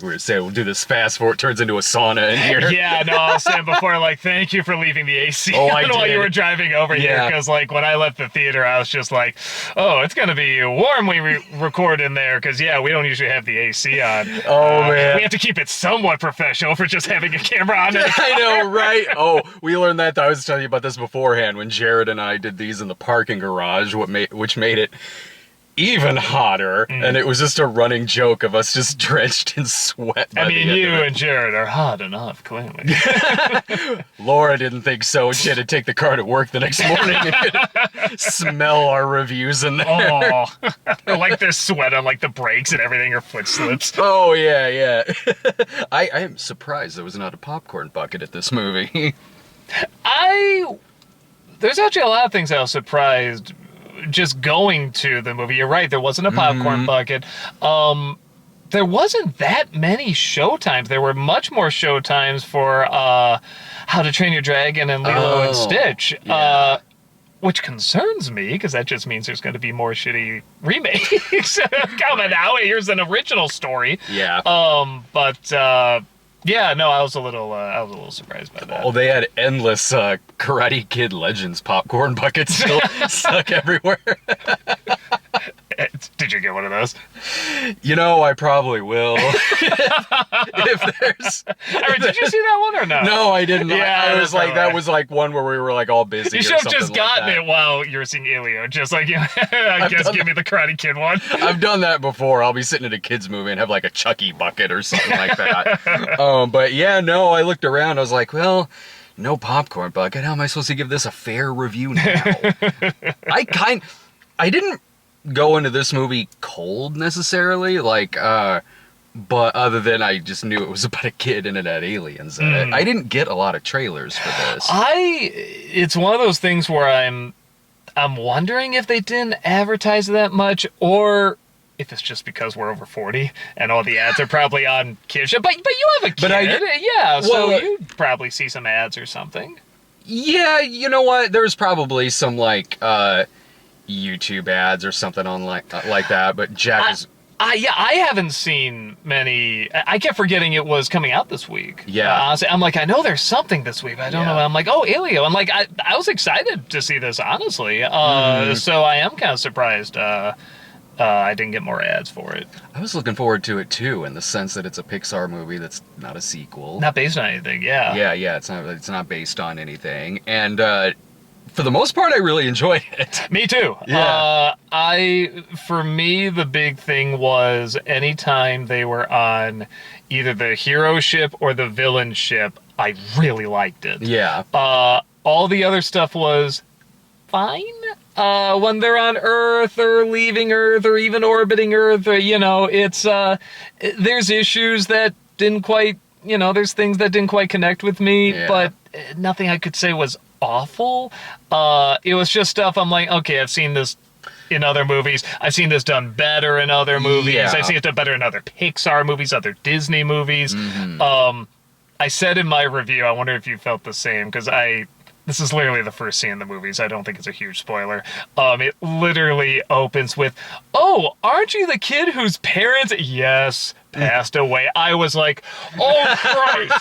we were saying we'll do this fast before it turns into a sauna in here. Yeah, no, I was saying before, like, thank you for leaving the AC Oh, on I while did. you were driving over here, Yeah. because, like, when I left the theater, I was just like, oh, it's going to be warm when we record in there, because, yeah, we don't usually have the AC on. Oh, man. We have to keep it somewhat professional for just having a camera on it. I know, right? Oh, we learned that. I was telling you about this beforehand when Jared and I did these in the parking garage, which made it even hotter, and it was just a running joke of us just drenched in sweat. I mean, you and and Jared are hot enough, clearly. Laura didn't think so, and she had to take the car to work the next morning and smell our reviews in there. Oh, like there's sweat on like the brakes and everything, her foot slips. Oh, yeah. I am surprised there was not a popcorn bucket at this movie. There's actually a lot of things I was surprised just going to the movie. You're right, there wasn't a popcorn bucket. There wasn't that many showtimes. There were much more showtimes for How to Train Your Dragon and Lilo and Stitch. Yeah. Which concerns me, because that just means there's going to be more shitty remakes coming out. Here's an original story. Yeah. Yeah, no, I was a little surprised by that. Well, they had endless Karate Kid Legends popcorn buckets still stuck everywhere. Did you get one of those? You know, I probably will. If there's... I mean, did you see that one or no? No, I didn't. Yeah, I was that's like, all that right. was like one where we were like all busy. You should have just gotten it while you were seeing Elio. Just like, I guess give me the Karate Kid one. I've done that before. I'll be sitting at a kid's movie and have like a Chucky bucket or something like that. But yeah, no, I looked around. I was like, well, no popcorn bucket. How am I supposed to give this a fair review now? I didn't go into this movie cold necessarily, like, but other than I just knew it was about a kid and it had aliens in it. I didn't get a lot of trailers for this. It's one of those things where I'm wondering if they didn't advertise that much, or if it's just because we're over 40 and all the ads are probably on kids. But you have a kid, yeah, so you'd probably see some ads or something. Yeah, you know what? There's probably some like YouTube ads or something on like that. But Jack is. I haven't seen many. I kept forgetting it was coming out this week. Yeah. Honestly, I'm like, I know there's something this week, but I don't know. I'm like, oh, Elio. I'm like, I was excited to see this, honestly. So I am kind of surprised I didn't get more ads for it. I was looking forward to it too, in the sense that it's a Pixar movie that's not a sequel. Not based on anything, yeah. Yeah, it's not based on anything. And for the most part, I really enjoyed it. Me too. Yeah. For me, the big thing was anytime they were on either the hero ship or the villain ship, I really liked it. Yeah. All the other stuff was fine. When they're on Earth or leaving Earth or even orbiting Earth, or, it's there's issues that didn't quite, there's things that didn't quite connect with me, but nothing I could say was awful. It was just stuff I'm like, okay, I've seen this in other movies. I've seen this done better in other movies. Yeah. I've seen it done better in other Pixar movies, other Disney movies. I said in my review, I wonder if you felt the same, because this is literally the first scene in the movie, so I don't think it's a huge spoiler. It literally opens with, oh, aren't you the kid whose parents, yes, passed away? I was like, oh, Christ.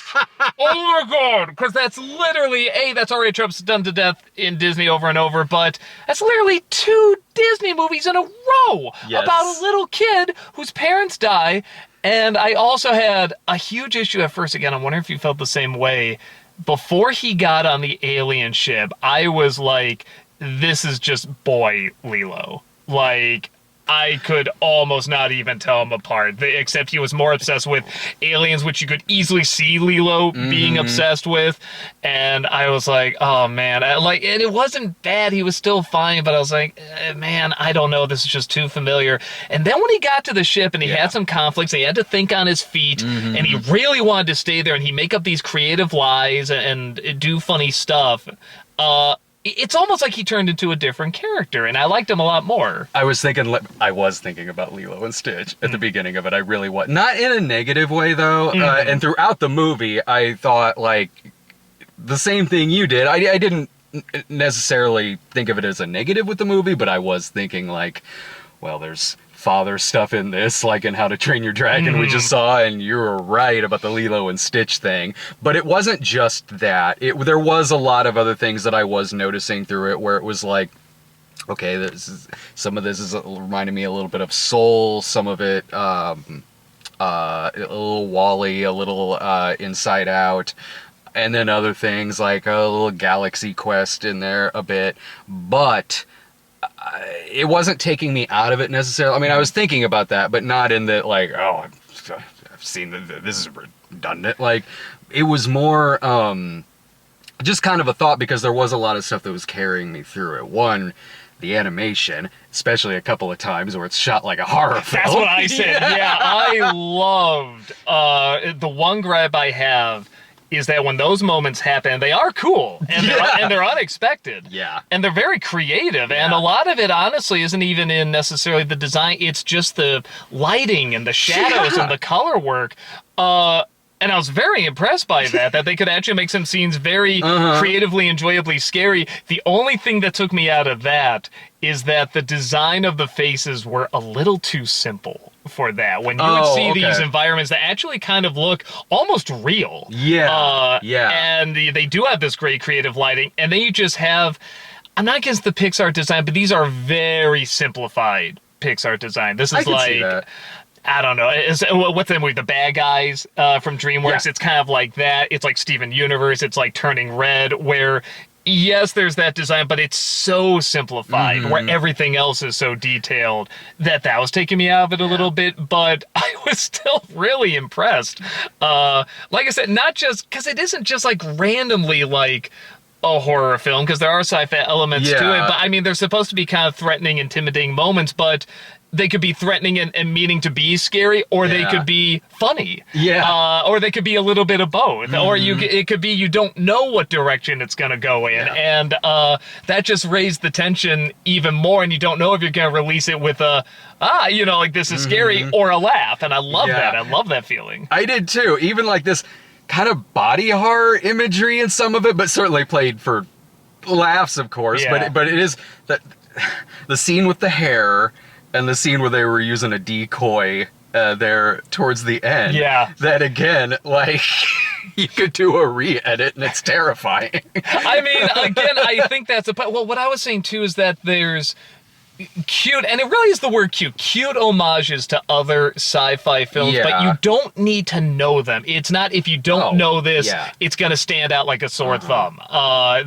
Oh, my God. Because that's literally, that's already tropes done to death in Disney over and over, but that's literally 2 Disney movies in a row about a little kid whose parents die. And I also had a huge issue at first. Again, I'm wondering if you felt the same way. Before he got on the alien ship, I was like, this is just boy Lilo. Like, I could almost not even tell them apart, except he was more obsessed with aliens, which you could easily see Lilo being obsessed with. And I was like, oh, man. And it wasn't bad. He was still fine, but I was like, man, I don't know. This is just too familiar. And then when he got to the ship and he had some conflicts, and he had to think on his feet, and he really wanted to stay there, and he make up these creative lies and do funny stuff, it's almost like he turned into a different character, and I liked him a lot more. I was thinking about Lilo and Stitch at the beginning of it. I really was. Not in a negative way, though. And throughout the movie, I thought, like, the same thing you did. I didn't necessarily think of it as a negative with the movie, but I was thinking, like, well, there's father stuff in this, like in How to Train Your Dragon we just saw, and you were right about the Lilo and Stitch thing. But it wasn't just that. There was a lot of other things that I was noticing through it where it was like, okay, some of this is reminding me a little bit of Soul, some of it a little WALL-E, a little Inside Out, and then other things like a little Galaxy Quest in there a bit. But it wasn't taking me out of it necessarily. I mean, I was thinking about that, but not in the like, oh, I've seen this is redundant. Like, it was more just kind of a thought, because there was a lot of stuff that was carrying me through it. One, the animation, especially a couple of times where it's shot like a horror film. That's what I said. Yeah, I loved the one gripe I have is that when those moments happen, they are cool, and they're unexpected. Yeah. And they're very creative, and a lot of it, honestly, isn't even in necessarily the design. It's just the lighting and the shadows and the color work. And I was very impressed by that they could actually make some scenes very creatively, enjoyably scary. The only thing that took me out of that is that the design of the faces were a little too simple for that. When you would see these environments that actually kind of look almost real. Yeah. And they do have this great creative lighting. And then you just have, I'm not against the Pixar design, but these are very simplified Pixar design. This is like, I don't know. What's the movie? The Bad Guys from DreamWorks. Yeah. It's kind of like that. It's like Steven Universe. It's like Turning Red, where, yes, there's that design, but it's so simplified, where everything else is so detailed that was taking me out of it a little bit, but I was still really impressed. Like I said, not just, because it isn't just like randomly like a horror film, because there are sci-fi elements to it, but I mean, they're supposed to be kind of threatening, intimidating moments, but they could be threatening and meaning to be scary, or they could be funny. Yeah. Or they could be a little bit of both. Or it could be you don't know what direction it's going to go in. Yeah. And that just raised the tension even more, and you don't know if you're going to release it with a, like this is scary, or a laugh. And I love that. I love that feeling. I did too. Even like this kind of body horror imagery in some of it, but certainly played for laughs, of course. Yeah. But it is that the scene with the hair, and the scene where they were using a decoy there towards the end. Yeah. That, again, like, you could do a re-edit and it's terrifying. I mean, again, I think that's well, what I was saying, too, is that there's cute, and it really is the word cute homages to other sci-fi films, but you don't need to know them. It's not, if you don't know this, it's going to stand out like a sore thumb.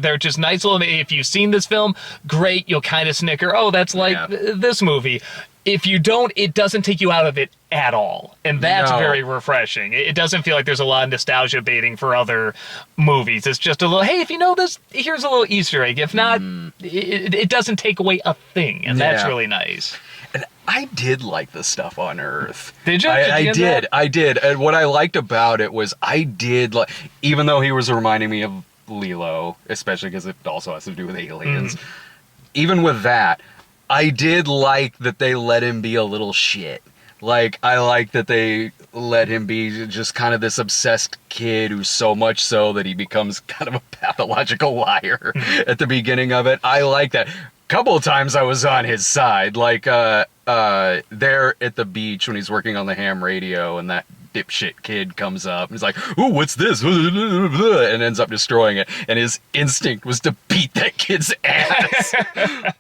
They're just nice little, if you've seen this film, great, you'll kind of snicker, oh, that's like this movie. If you don't, it doesn't take you out of it at all. And that's very refreshing. It doesn't feel like there's a lot of nostalgia baiting for other movies. It's just a little, hey, if you know this, here's a little Easter egg. If not, it doesn't take away a thing. And that's really nice. And I did like the stuff on Earth. Did you? I did. And what I liked about it was I did like, even though he was reminding me of Lilo, especially because it also has to do with aliens, even with that, I did like that they let him be a little shit. Like, I like that they let him be just kind of this obsessed kid who's so much so that he becomes kind of a pathological liar at the beginning of it. I like that. Couple of times I was on his side, like there at the beach when he's working on the ham radio and that dipshit kid comes up and he's like, "Ooh, what's this?" and ends up destroying it. And his instinct was to beat that kid's ass.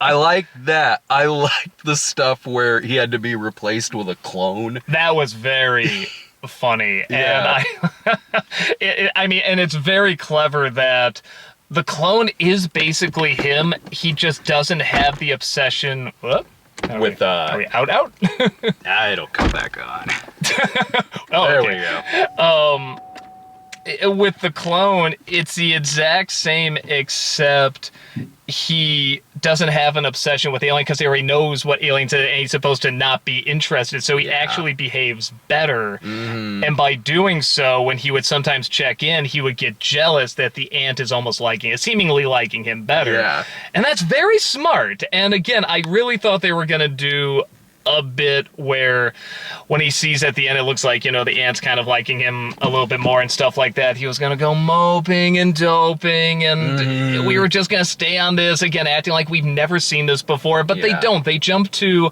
I like that. I like the stuff where he had to be replaced with a clone. That was very funny. And I mean, and it's very clever that the clone is basically him. He just doesn't have the obsession. Are we out? It'll come back on. There we go. With the clone, it's the exact same, except he doesn't have an obsession with alien because he already knows what aliens are and he's supposed to not be interested, so he actually behaves better. And by doing so, when he would sometimes check in, he would get jealous that the ant is almost seemingly liking him better. And that's very smart. And again, I really thought they were going to do a bit where when he sees at the end, it looks like, the ant's kind of liking him a little bit more and stuff like that. He was going to go moping and doping, and we were just going to stay on this, again, acting like we've never seen this before, but they don't. They jump to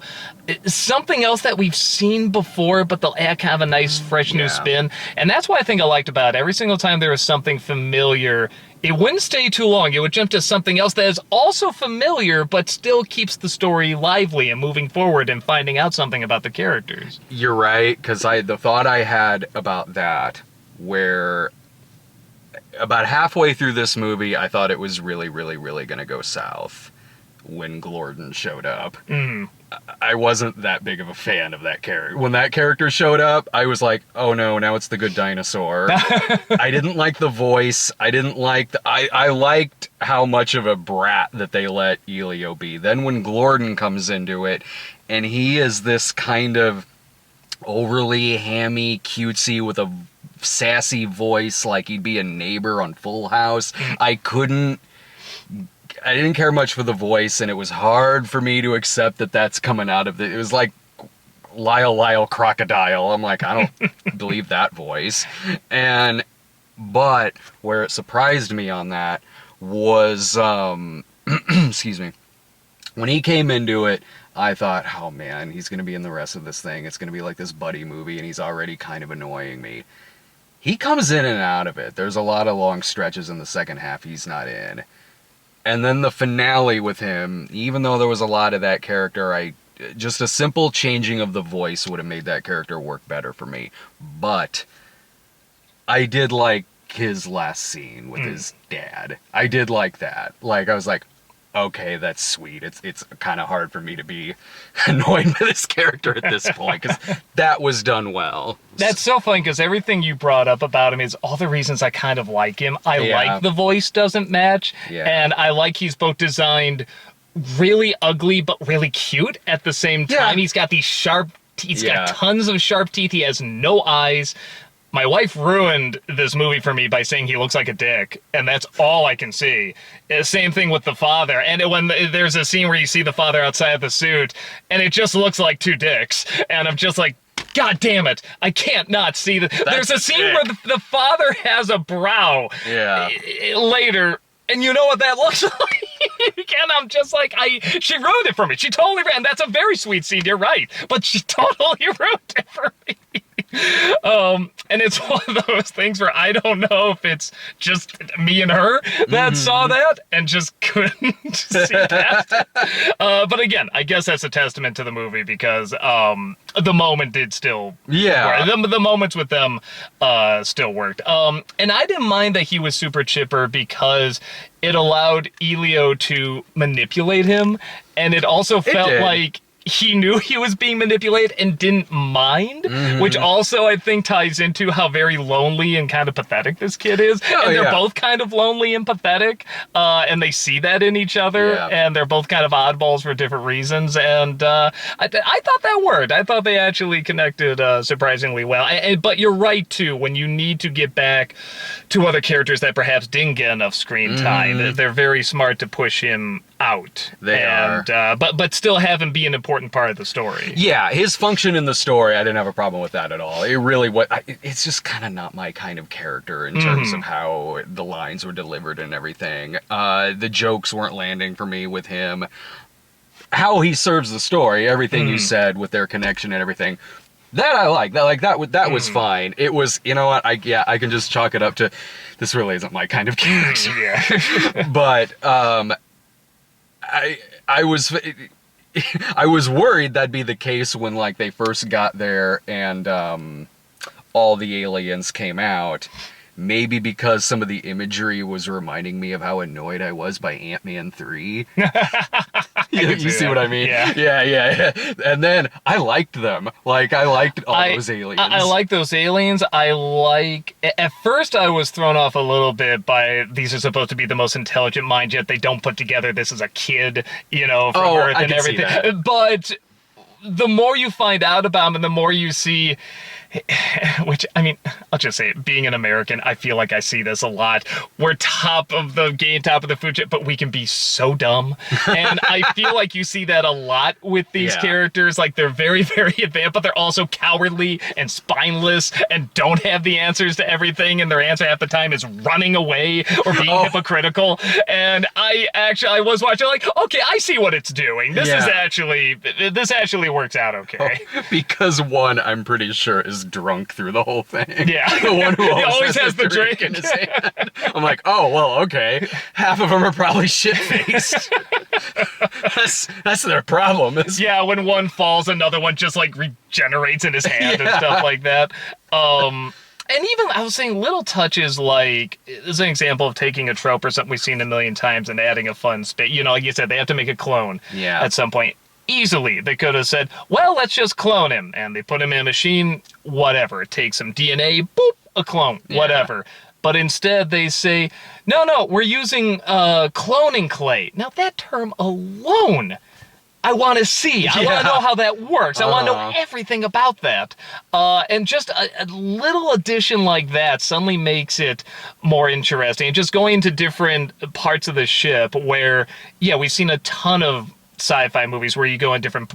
something else that we've seen before, but they'll add kind of a nice, fresh new spin. And that's what I think I liked about it. Every single time there was something familiar, it wouldn't stay too long. It would jump to something else that is also familiar, but still keeps the story lively and moving forward and finding out something about the characters. You're right, because the thought I had about that, where about halfway through this movie, I thought it was really, really, really going to go south when Glorden showed up. I wasn't that big of a fan of that character. When that character showed up, I was like, oh no, now it's the good dinosaur. I didn't like the voice. I didn't like I liked how much of a brat that they let Elio be. Then when Glorden comes into it, and he is this kind of overly hammy, cutesy with a sassy voice, like he'd be a neighbor on Full House. I didn't care much for the voice, and it was hard for me to accept that that's coming out of it. It was like Lyle Crocodile. I'm like, I don't believe that voice. But where it surprised me on that was, excuse me, when he came into it, I thought, oh man, he's going to be in the rest of this thing. It's going to be like this buddy movie, and he's already kind of annoying me. He comes in and out of it. There's a lot of long stretches in the second half he's not in. And then the finale with him, even though there was a lot of that character, just a simple changing of the voice would have made that character work better for me. But I did like his last scene with his dad. I did like that. Like, I was like, okay, that's sweet. It's kind of hard for me to be annoyed by this character at this point, because that was done well. That's so funny, because everything you brought up about him is all the reasons I kind of like him. I like the voice doesn't match, and I like he's both designed really ugly but really cute at the same time. He's got these sharp teeth. He's got tons of sharp teeth. He has no eyes. My wife ruined this movie for me by saying he looks like a dick, and that's all I can see. Same thing with the father. And when there's a scene where you see the father outside of the suit, and it just looks like two dicks, and I'm just like, God damn it, I can't not see that. There's a scene where the father has a brow later, and you know what that looks like? And I'm just like, she ruined it for me. She totally, and that's a very sweet scene, you're right, but she totally ruined it for me. And it's one of those things where I don't know if it's just me and her that saw that and just couldn't see past it. But again, I guess that's a testament to the movie, because the moment did still work. The moments with them still worked. And I didn't mind that he was super chipper, because it allowed Elio to manipulate him, and it also felt like he knew he was being manipulated and didn't mind, which also I think ties into how very lonely and kind of pathetic this kid is. They're both kind of lonely and pathetic, and they see that in each other, and they're both kind of oddballs for different reasons, and I thought that worked. I thought they actually connected surprisingly well. But you're right, too, when you need to get back to other characters that perhaps didn't get enough screen time, they're very smart to push him out. They are. But still have him be an important part of the story. Yeah, his function in the story, I didn't have a problem with that at all. It really it's just kind of not my kind of character in terms of how the lines were delivered and everything. The jokes weren't landing for me with him. How he serves the story, everything you said with their connection and everything, that I like. That was fine. It was, you know what, I can just chalk it up to, this really isn't my kind of character. But I was worried that'd be the case when, like, they first got there and all the aliens came out. Maybe because some of the imagery was reminding me of how annoyed I was by Ant-Man 3. You see what I mean? Yeah. And then I liked them. Like, I liked all those aliens. I like those aliens. At first I was thrown off a little bit by, these are supposed to be the most intelligent mind, yet they don't put together this as a kid, from Earth and everything. But the more you find out about them and the more you see, which, I mean, I'll just say it, being an American, I feel like I see this a lot. We're top of the game, top of the food chain, but we can be so dumb. And I feel like you see that a lot with these characters. Like, they're very, very advanced, but they're also cowardly and spineless and don't have the answers to everything. And their answer half the time is running away or being hypocritical. And I was watching like, okay, I see what it's doing. This actually works out okay. Because one, I'm pretty sure, is drunk through the whole thing. Yeah. The one who always has the drink in his hand. I'm like, oh, well, okay. Half of them are probably shit-faced. that's their problem. Yeah, when one falls, another one just like regenerates in his hand and stuff like that. And even, I was saying, little touches like, this is an example of taking a trope or something we've seen a million times and adding a fun spin. You know, like you said, they have to make a clone at some point. Easily, they could have said, well, let's just clone him. And they put him in a machine, whatever. Take some DNA, boop, a clone, whatever. But instead, they say, no, we're using cloning clay. Now, that term alone, I want to see. I want to know how that works. I want to know everything about that. And just a little addition like that suddenly makes it more interesting. And just going into different parts of the ship where, we've seen a ton of sci-fi movies where you go in different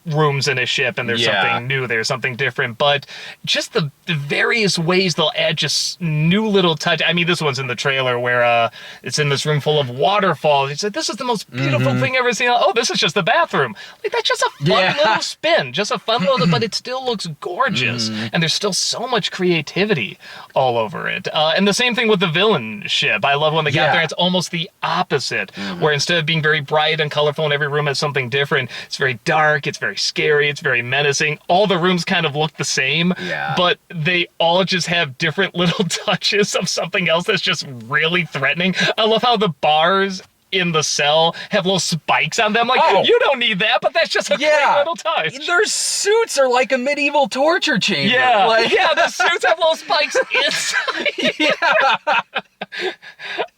rooms in a ship and there's something new, there's something different, but just the various ways they'll add just new little touch. I mean, this one's in the trailer where it's in this room full of waterfalls. He said, this is the most beautiful thing I've ever seen. Oh, this is just the bathroom. Like, that's just a fun little spin, just a fun little, but it still looks gorgeous. And there's still so much creativity all over it. And the same thing with the villain ship. I love when they got there, it's almost the opposite, where instead of being very bright and colorful and every room has something different, it's very dark, it's very scary, it's very menacing. All the rooms kind of look the same, but they all just have different little touches of something else that's just really threatening. I love how the bars in the cell have little spikes on them. Like, you don't need that, but that's just a great little touch. Their suits are like a medieval torture chamber. The suits have little spikes inside.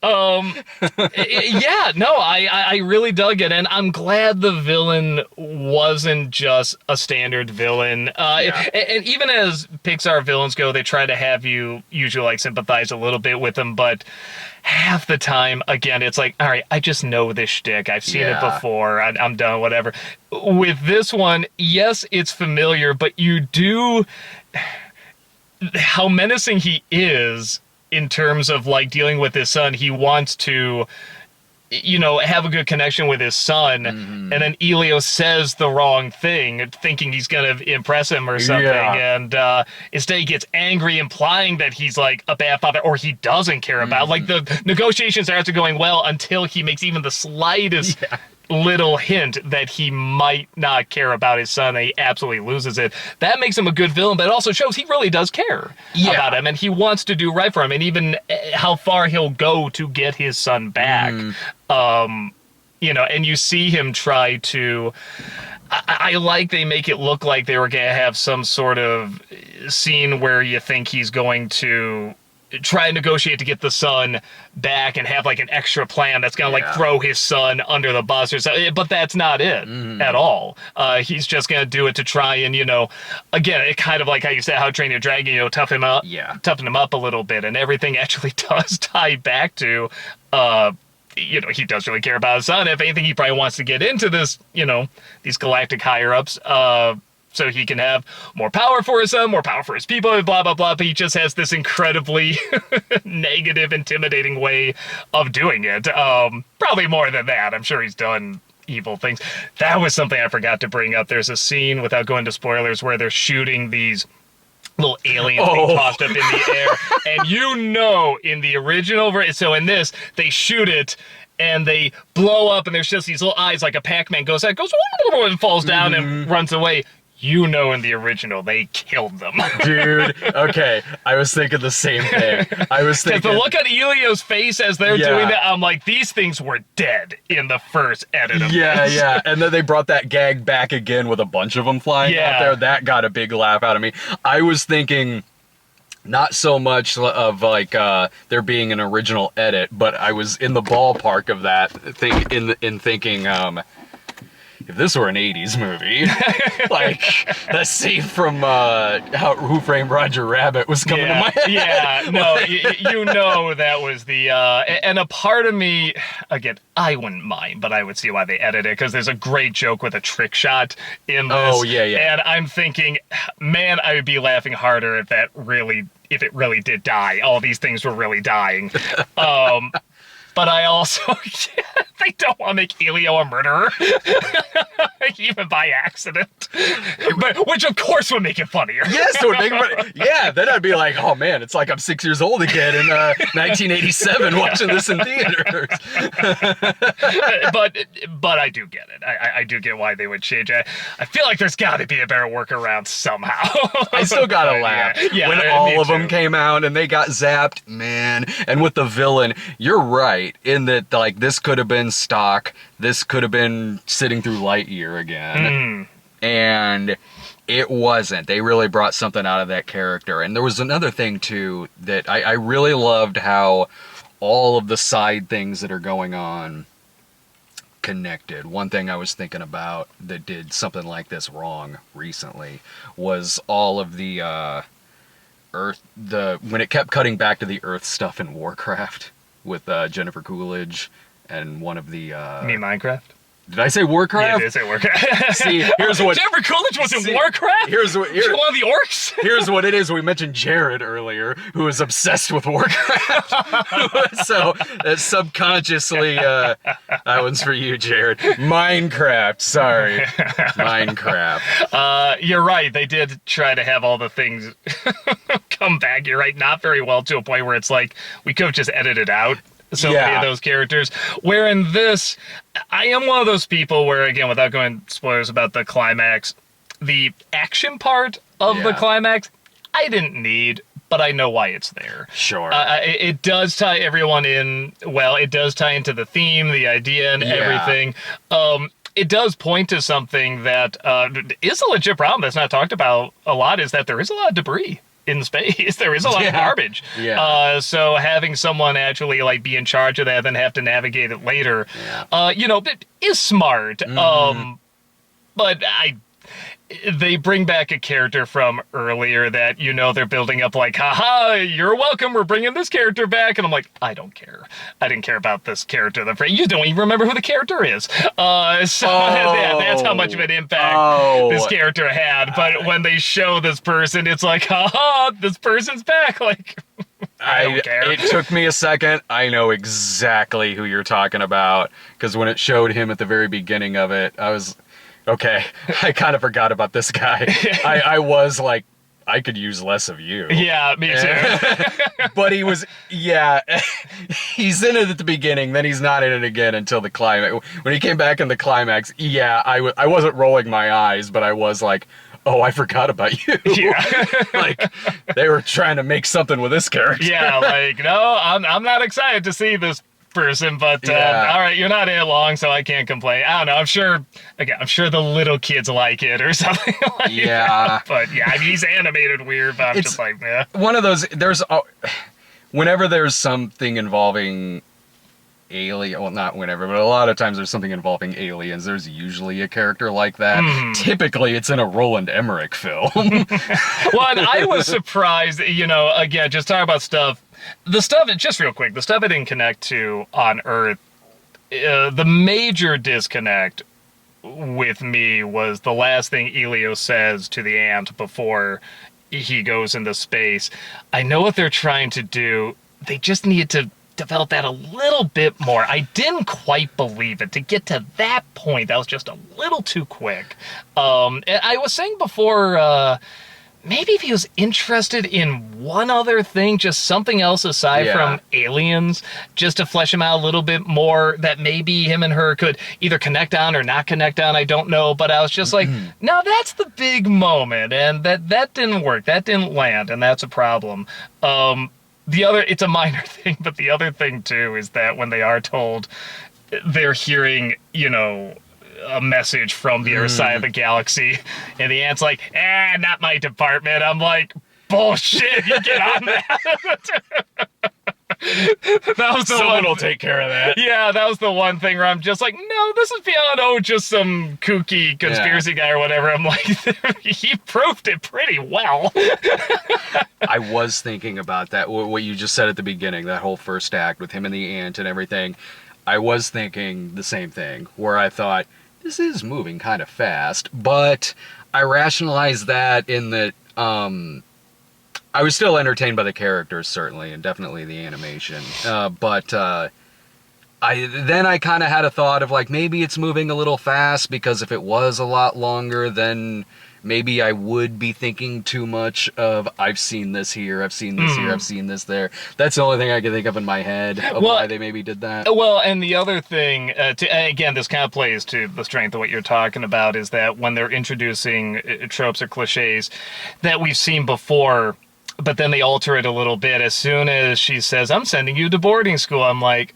I really dug it, and I'm glad the villain wasn't just a standard villain. And even as Pixar villains go, they try to have you usually like sympathize a little bit with them, but half the time, again, it's like, all right, I just know this shtick. I've seen it before. I'm done, whatever. With this one, yes, it's familiar, but you do... How menacing he is in terms of, like, dealing with his son. He wants to, have a good connection with his son, and then Elio says the wrong thing, thinking he's going to impress him or something, and instead he gets angry, implying that he's, like, a bad father, or he doesn't care about. Like, the negotiations are actually going well until he makes even the slightest little hint that he might not care about his son, and he absolutely loses it. That makes him a good villain, but it also shows he really does care about him, and he wants to do right for him, and even how far he'll go to get his son back. And you see him try to... I like they make it look like they were going to have some sort of scene where you think he's going to try and negotiate to get the son back and have like an extra plan that's gonna like throw his son under the bus or something, but that's not it at all. He's just gonna do it to try and, again, it kind of like how you said, How to Train Your Dragon, toughen him up a little bit, and everything actually does tie back to he does really care about his son. If anything, he probably wants to get into this, these galactic higher-ups, so he can have more power for his son, more power for his people, blah, blah, blah. But he just has this incredibly negative, intimidating way of doing it. Probably more than that. I'm sure he's done evil things. That was something I forgot to bring up. There's a scene, without going to spoilers, where they're shooting these little aliens being tossed up in the air. And in the original version, so in this, they shoot it, and they blow up, and there's just these little eyes, like a Pac-Man goes out, goes, and falls down and runs away. In the original, they killed them. Dude, okay. I was thinking the same thing. Because the look on Elio's face as they're doing that, I'm like, these things were dead in the first edit of this. And then they brought that gag back again with a bunch of them flying out there. That got a big laugh out of me. I was thinking... not so much of like there being an original edit, but I was in the ballpark of that thing in thinking if this were an 80s movie, like the scene from how Who Framed Roger Rabbit was coming to my head. Yeah, no, you know that was the, and a part of me, again, I wouldn't mind, but I would see why they edited it, because there's a great joke with a trick shot in this. Oh, yeah. And I'm thinking, man, I would be laughing harder if if it really did die. All these things were really dying. But I also, they don't want to make Elio a murderer, even by accident. But, which, of course, would make it funnier. Yes, it would make it. Yeah, then I'd be like, oh man, it's like I'm 6 years old again in 1987 watching this in theaters. But I do get it. I do get why they would change it. I feel like there's got to be a better workaround somehow. I still gotta laugh when all of them came out and they got zapped, man. And with the villain, you're right in that, like, this could have been stock. This could have been sitting through Lightyear again. And it wasn't. They really brought something out of that character. And there was another thing, too, that I really loved how all of the side things that are going on connected. One thing I was thinking about that did something like this wrong recently was all of the when it kept cutting back to the Earth stuff in Warcraft with Jennifer Coolidge and one of the... You mean Minecraft? Did I say Warcraft? Yeah, I did say Warcraft. See, here's what... Jennifer Coolidge was in Warcraft? Here's what... She's one of the orcs? Here's what it is. We mentioned Jared earlier, who is obsessed with Warcraft. So, subconsciously, that one's for you, Jared. Minecraft. Sorry. Minecraft. You're right. They did try to have all the things come back. You're right. Not very well, to a point where it's like, we could have just edited out so many of those characters. Where in this, I am one of those people where, again, without going spoilers about the climax, the action part of the climax, I didn't need, but I know why it's there. Sure. It does tie everyone in. Well, it does tie into the theme, the idea, and everything. It does point to something that is a legit problem that's not talked about a lot, is that there is a lot of debris in space. There is a lot of garbage. So having someone actually, like, be in charge of that, then have to navigate it later, it is smart. But they bring back a character from earlier that, they're building up like, haha, you're welcome, we're bringing this character back. And I'm like, I don't care. I didn't care about this character. You don't even remember who the character is. That's how much of an impact this character had. But when they show this person, it's like, haha, this person's back. Like, I don't care. It took me a second. I know exactly who you're talking about. Because when it showed him at the very beginning of it, I was... Okay, I kind of forgot about this guy. I was like, I could use less of you. Yeah, me too. But he was, he's in it at the beginning, then he's not in it again until the climax. When he came back in the climax, I wasn't rolling my eyes, but I was like, oh, I forgot about you. Yeah. Like, they were trying to make something with this character. Yeah, like, no, I'm not excited to see this person, but all right, you're not in it long, so I can't complain. I don't know. I'm sure the little kids like it or something like that. But I mean, he's animated weird, but I'm just like, one of those. Whenever there's something involving alien, well, not whenever, but a lot of times there's something involving aliens, there's usually a character like that. Typically, it's in a Roland Emmerich film. Well, and I was surprised, again, just talking about stuff. The stuff, just real quick, the stuff I didn't connect to on Earth, the major disconnect with me was the last thing Elio says to the ant before he goes into space. I know what they're trying to do. They just need to develop that a little bit more. I didn't quite believe it. To get to that point, that was just a little too quick. And I was saying before... maybe if he was interested in one other thing, just something else aside from aliens, just to flesh him out a little bit more, that maybe him and her could either connect on or not connect on, I don't know. But I was just like, no, that's the big moment. And that didn't work. That didn't land. And that's a problem. It's a minor thing, but the other thing, too, is that when they are told they're hearing, a message from the other side of the galaxy, and the ant's like, not my department. I'm like, bullshit, you get on that. That was the Someone one. will take care of that. Yeah, that was the one thing where I'm just like, no, this is beyond, just some kooky conspiracy guy or whatever. I'm like, he proved it pretty well. I was thinking about that, what you just said at the beginning, that whole first act with him and the ant and everything. I was thinking the same thing, where I thought, this is moving kind of fast, but I rationalized that in that I was still entertained by the characters, certainly, and definitely the animation. But I kind of had a thought of, like, maybe it's moving a little fast, because if it was a lot longer, then maybe I would be thinking too much of, I've seen this here, I've seen this here, I've seen this there. That's the only thing I can think of in my head of why they maybe did that. Well, and the other thing, again, this kind of plays to the strength of what you're talking about, is that when they're introducing tropes or cliches that we've seen before, but then they alter it a little bit. As soon as she says, I'm sending you to boarding school, I'm like,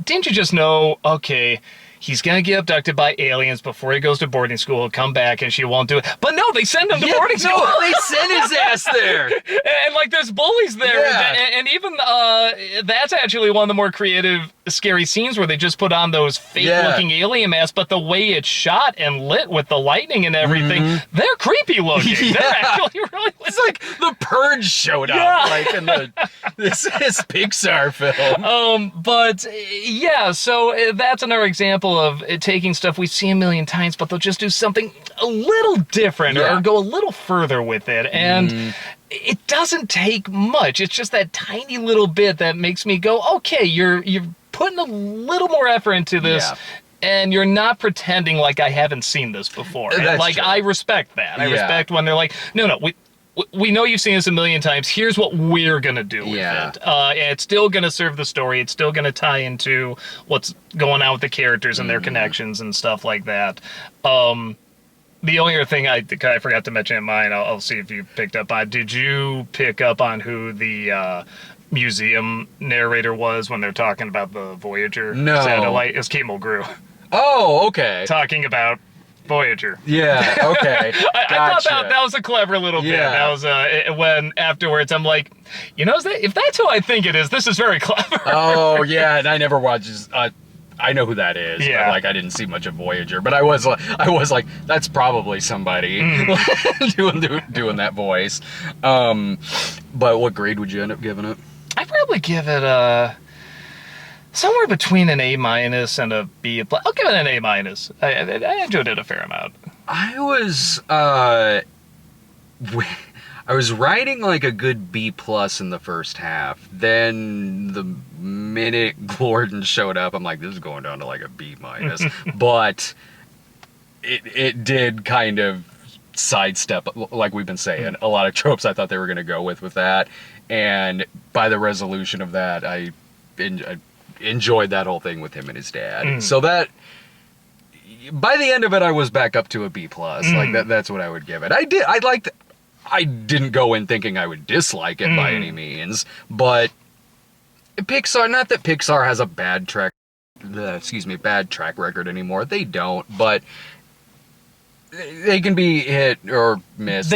didn't you just know, okay, he's going to get abducted by aliens before he goes to boarding school. He'll come back and she won't do it. But no, they send him to boarding school. No, they send his ass there. And like, there's bullies there. Yeah. And even that's actually one of the more creative, scary scenes where they just put on those fake-looking alien masks. But the way it's shot and lit with the lightning and everything, they're creepy looking. Yeah. They're actually really... It's like the Purge showed up, like in this Pixar film. But yeah, so that's another example of taking stuff we see a million times, but they'll just do something a little different or go a little further with it. And it doesn't take much. It's just that tiny little bit that makes me go, okay, you're putting a little more effort into this. Yeah. And you're not pretending like I haven't seen this before. And like, true. I respect that. I respect when they're like, no, we know you've seen this a million times. Here's what we're going to do with it. And it's still going to serve the story. It's still going to tie into what's going on with the characters and their connections and stuff like that. The only other thing I forgot to mention in mine, I'll see if you picked up on. Did you pick up on who the museum narrator was when they're talking about the Voyager satellite? It was Kate Mulgrew. Oh, okay. Talking about Voyager. Yeah, okay. I thought that was a clever little bit. That was when afterwards I'm like, if that's who I think it is, this is very clever. Oh, yeah, and I never watched. I know who that is. Yeah. But, like, I didn't see much of Voyager, but I was like, that's probably somebody doing that voice. But what grade would you end up giving it? I'd probably give it somewhere between an A- and a B. I'll give it an A-. I enjoyed it a fair amount. I was writing like a good B+ in the first half. Then the minute Gordon showed up, I'm like, this is going down to like a B-. But it did kind of sidestep, like we've been saying, a lot of tropes I thought they were going to go with that. And by the resolution of that, I enjoyed that whole thing with him and his dad. So that, by the end of it, I was back up to a B+. Like that's what I would give it. I didn't go in thinking I would dislike it by any means, but Pixar, not that Pixar has a bad track record anymore. They don't, but they can be hit or miss.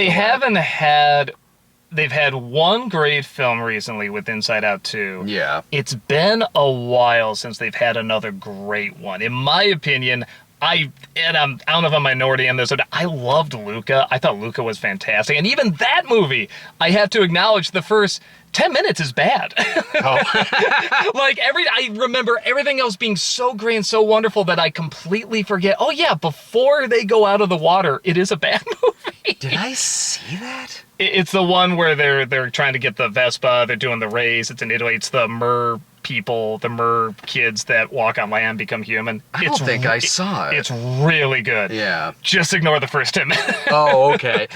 They've had one great film recently with Inside Out 2. Yeah. It's been a while since they've had another great one. In my opinion, I don't know if I'm a minority on this, but I loved Luca. I thought Luca was fantastic. And even that movie, I have to acknowledge, the first 10 minutes is bad. Oh. I remember everything else being so great and so wonderful that I completely forget, oh yeah, before they go out of the water, it is a bad movie. Did I see that? It's the one where they're trying to get the Vespa, they're doing the race, it's in Italy, it's the mer kids that walk on land become human. I don't think I saw it. It's really good. Yeah. Just ignore the first 10 minutes. Oh, okay.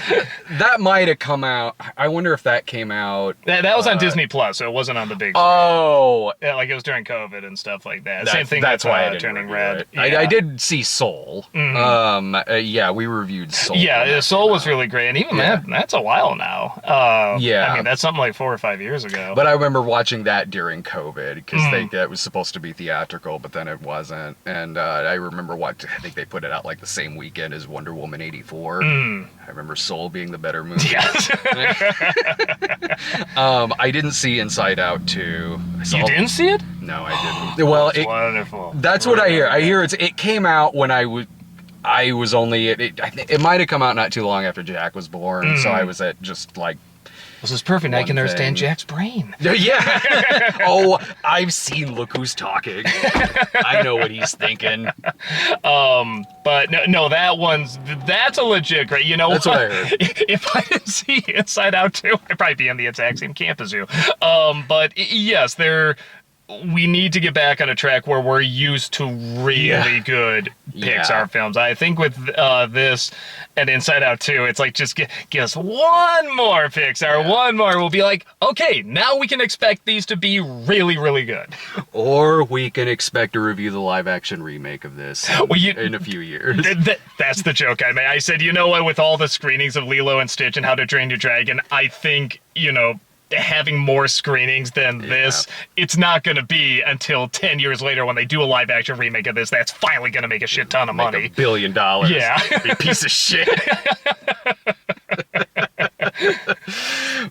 That might have come out. I wonder if that came out. That was on Disney Plus, so it wasn't on the big screen. Oh. Yeah, like it was during COVID and stuff like that. Same thing that's with why I didn't Turning review Red. it. Yeah. I did see Soul. Yeah, we reviewed Soul. Yeah, Soul was really great. And even that's a while now. Yeah. I mean, that's something like 4 or 5 years ago. But I remember watching that during COVID because that was supposed to be theatrical, but then it wasn't. And I remember I think they put it out like the same weekend as Wonder Woman 84. I remember Soul being the better movie. Yes. I didn't see Inside Out 2. You didn't see it? No, I didn't. Well, wonderful. That's what I hear. I hear it came out when I was only. It might have come out not too long after Jack was born, so I was at just like. This is perfect. I can understand thing. Jack's brain. Yeah. Oh, I've seen Look Who's Talking. I know what he's thinking. But no, that's a legit great. You know, that's what I heard. If I didn't see Inside Out 2, I'd probably be in the exact same camp as you. But yes, we need to get back on a track where we're used to really good Pixar films. I think with this and Inside Out 2, it's like just give us one more Pixar, one more. We'll be like, okay, now we can expect these to be really, really good. Or we can expect to review the live-action remake of this in a few years. That's the joke I made. I said, you know what, with all the screenings of Lilo and Stitch and How to Train Your Dragon, I think, having more screenings than this, it's not going to be until 10 years later when they do a live action remake of this that's finally going to make a shit ton of money. $1 billion. Yeah. You piece of shit.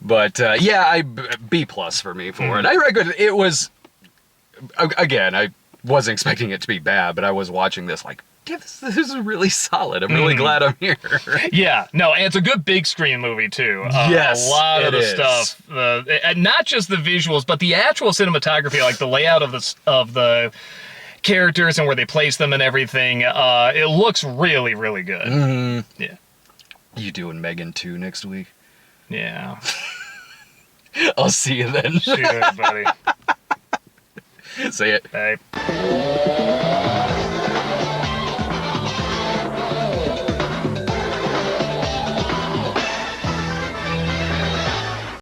But B+ for me for it. I reckon it was, again, I wasn't expecting it to be bad, but I was watching this like, this is really solid. I'm really glad I'm here. Yeah, no, and it's a good big screen movie too. Yes, a lot of the is. stuff, not just the visuals, but the actual cinematography, like the layout of the characters and where they place them and everything. It looks really, really good. Mm-hmm. Yeah. You doing Megan 2 next week? Yeah. I'll see you then. Sure, buddy. Say it. Bye.